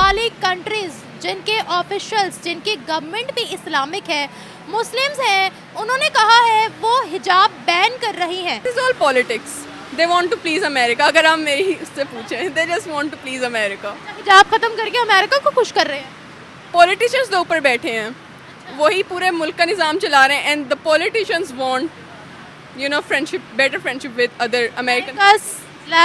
वाली कंट्रीज जिनके ऑफिशियल्स, जिनकी गवर्नमेंट भी इस्लामिक है, मुस्लिम्स हैं, उन्होंने कहा है वो हिजाब बैन कर रही हैं। This is all politics. They want to please America. अगर आप मेरी उससे पूछें, they just want to please America. हिजाब खत्म करके अमेरिका को खुश कर रहे हैं। Politicians तो ऊपर बैठे हैं, वही पूरे मुल्क का निज़ाम चला रहे हैं, and the politicians want friendship, better friendship with other American.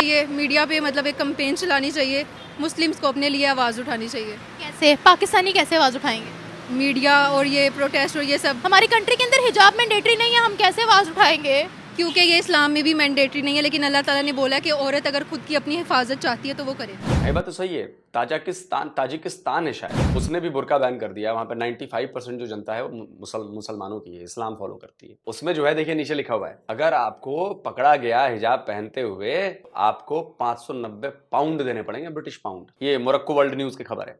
ये मीडिया पे मतलब एक कैंपेन चलानी चाहिए, मुस्लिम्स को अपने लिए आवाज़ उठानी चाहिए। कैसे पाकिस्तानी कैसे आवाज उठाएंगे? मीडिया और ये प्रोटेस्ट और ये सब, हमारी कंट्री के अंदर हिजाब मैंडेटरी नहीं है, हम कैसे आवाज उठाएंगे? क्योंकि ये इस्लाम में भी मैंडेटरी नहीं है, लेकिन अल्लाह ताला ने बोला कि औरत अगर खुद की अपनी हिफाजत चाहती है तो वो करे। ये बात तो सही है। ताजिकिस्तान है शायद, उसने भी बुर्का बैन कर दिया। वहाँ पे 95% जो जनता है वो मुसलमानों की है, इस्लाम फॉलो करती है। उसमें जो है देखिए नीचे लिखा हुआ है, अगर आपको पकड़ा गया हिजाब पहनते हुए आपको 590 पाउंड देने पड़ेंगे, ब्रिटिश पाउंड। ये मोरक्को वर्ल्ड न्यूज की खबर है।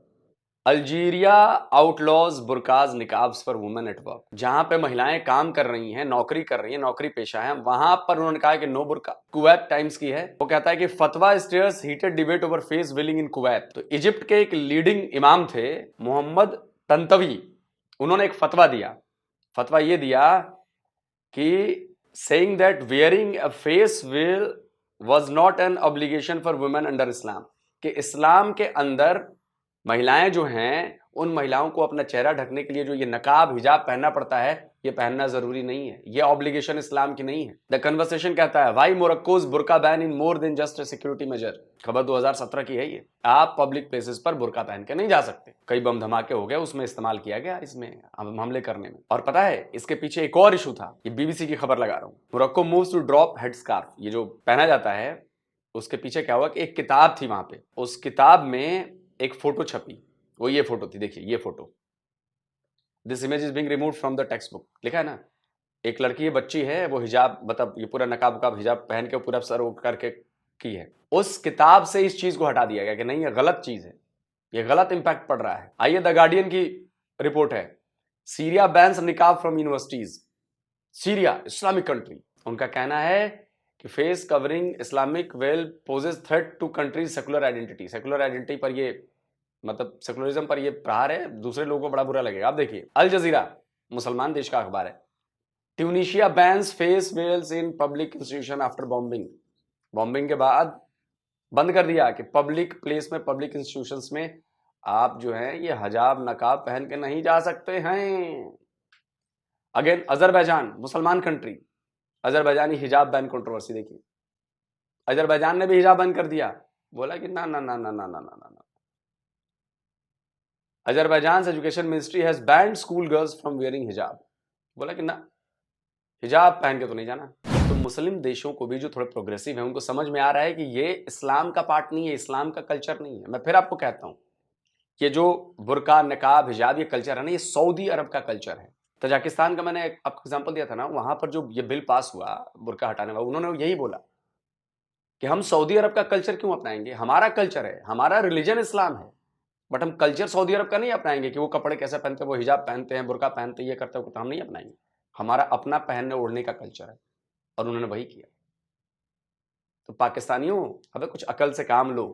Algeria outlaws burqas niqabs for women at work. जहां पे महिलाएं काम कर रही हैं, नौकरी कर रही हैं, नौकरी पेशा है, वहां पर उन्होंने कहा कि नो बुरका। कुवैत टाइम्स की है, वो कहता है कि फतवा stirs heated debate over face veiling in Kuwait. तो इजिप्ट के एक लीडिंग इमाम थे मोहम्मद तंतवी, उन्होंने एक फतवा दिया। फतवा ये दिया कि saying that wearing a face veil was not an obligation for women under Islam, कि इस्लाम के अंदर महिलाएं जो हैं उन महिलाओं को अपना चेहरा ढकने के लिए जो ये नकाब हिजाब पहनना पड़ता है, ये पहनना जरूरी नहीं है, ये ऑब्लिगेशन इस्लाम की नहीं है। द कन्वर्सेशन कहता है why Morocco's burqa ban is more than just a security measure. खबर 2017 की है ये। आप पब्लिक प्लेसेस पर बुर्का पहन के नहीं जा सकते। कई बम धमाके हो गए, उसमें इस्तेमाल किया गया, इसमें हमले करने में। और पता है इसके पीछे एक और इशू था, ये बीबीसी की खबर लगा रहा हूं। Morocco moves to drop headscarf, ये जो पहना जाता है उसके पीछे क्या हुआ कि एक किताब थी वहां पे, उस किताब में एक फोटो छपी, वो ये फोटो थी। देखिए ये photo, this image is being removed from the text book. लिखा है ना, एक लड़की, बच्ची है, वो हिजाब मतलब ये पूरा नकाब वकाब हिजाब पहन के पूरा सर करके की है। उस किताब से इस चीज को हटा दिया गया कि नहीं ये गलत चीज है, ये गलत इंपैक्ट पड़ रहा है। आइए द गार्डियन की रिपोर्ट है, Syria bans niqab from universities. Syria Islamic country, उनका कहना है कि face covering Islamic veil poses threat to country's secular identity. Secular identity पर ये मतलब सेकुलरिज्म पर ये प्रहार है, दूसरे लोगों को बड़ा बुरा लगेगा। आप देखिए अल जजीरा, मुसलमान देश का अखबार है, Tunisia bans face veils in public institution after bombing. Bombing के बाद बंद कर दिया कि पब्लिक प्लेस में, पब्लिक इंस्टीट्यूशंस में आप जो है ये हिजाब नकाब पहन के नहीं जा सकते हैं। अगेन अजरबैजान, मुसलमान कंट्री, अजरबैजानी हिजाब बैन कंट्रोवर्सी। देखिए अजरबैजान ने भी हिजाब बैन कर दिया, बोला कि ना ना ना ना ना ना ना ना। Azerbaijan education ministry has banned school girls from wearing हिजाब, बोला कि ना हिजाब पहन के तो नहीं जाना। तो मुस्लिम देशों को भी जो थोड़े प्रोग्रेसिव है उनको समझ में आ रहा है कि ये इस्लाम का पार्ट नहीं है, इस्लाम का कल्चर नहीं है। मैं फिर आपको कहता हूं, ये जो बुर्का नकाब हिजाब ये कल्चर है ना, ये सऊदी अरब का कल्चर है। तजाकिस्तान का मैंने आपको एग्जाम्पल दिया था ना, वहां पर जो ये बिल पास हुआ बुर्का हटाने वाला, उन्होंने यही बोला कि हम सऊदी अरब का कल्चर क्यों अपनाएंगे, हमारा कल्चर है, हमारा रिलीजन इस्लाम है, बट हम कल्चर सऊदी अरब का नहीं अपनाएंगे कि वो कपड़े कैसे पहनते हैं, वो हिजाब पहनते हैं, बुर्का पहनते हैं, ये करते हैं, हम नहीं अपनाएंगे। हमारा अपना पहनने ओढ़ने का कल्चर है, और उन्होंने वही किया। तो पाकिस्तानियों, हमें कुछ अकल से काम लो।